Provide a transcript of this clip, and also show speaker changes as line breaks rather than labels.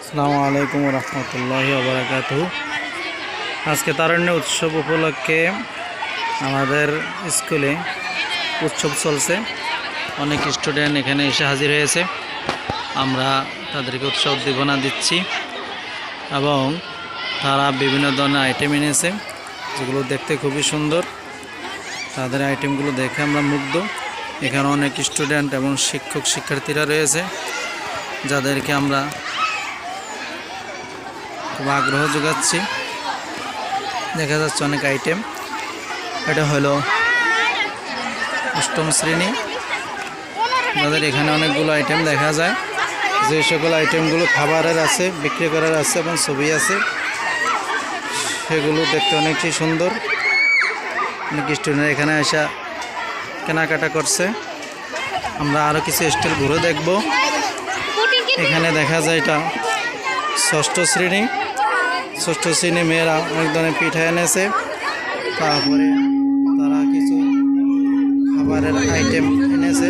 আসসালামু আলাইকুম রহমতুল্লাহি ওয়া বারাকাতুহু। আজকে তারুণ্য উৎসব উপলক্ষে আমাদের স্কুলে উৎসব চলছে। অনেক স্টুডেন্ট এখানে এসে হাজির হয়েছে। আমরা তাদেরকে উৎসাহ উদ্দীপনা দিচ্ছি এবং তারা বিভিন্ন ধরনের আইটেম এনেছে, যেগুলো দেখতে খুবই সুন্দর। তাদের আইটেমগুলো দেখে আমরা মুগ্ধ। এখানে অনেক স্টুডেন্ট এবং শিক্ষক শিক্ষার্থীরা রয়েছে, যাদেরকে আমরা খুব আগ্রহ যোগাচ্ছি। দেখা যাচ্ছে অনেক আইটেম। এটা হলো অষ্টম শ্রেণী, যাদের এখানে অনেকগুলো আইটেম দেখা যায়। যে সকল আইটেমগুলো খাবারের আছে, বিক্রি করার আছে এবং ছবি আছে, সেগুলো দেখতে অনেকই সুন্দর। অনেক স্টুডেন্ট এখানে এসে কেনাকাটা করছে। আমরা আরও কিছু স্টল ঘুরে দেখব। এখানে দেখা যায় এটা ষষ্ঠ শ্রেণী মেয়েরা অনেক ধরনের পিঠা এনেছে। তারপরে তারা কিছু খাবারের আইটেম এনেছে।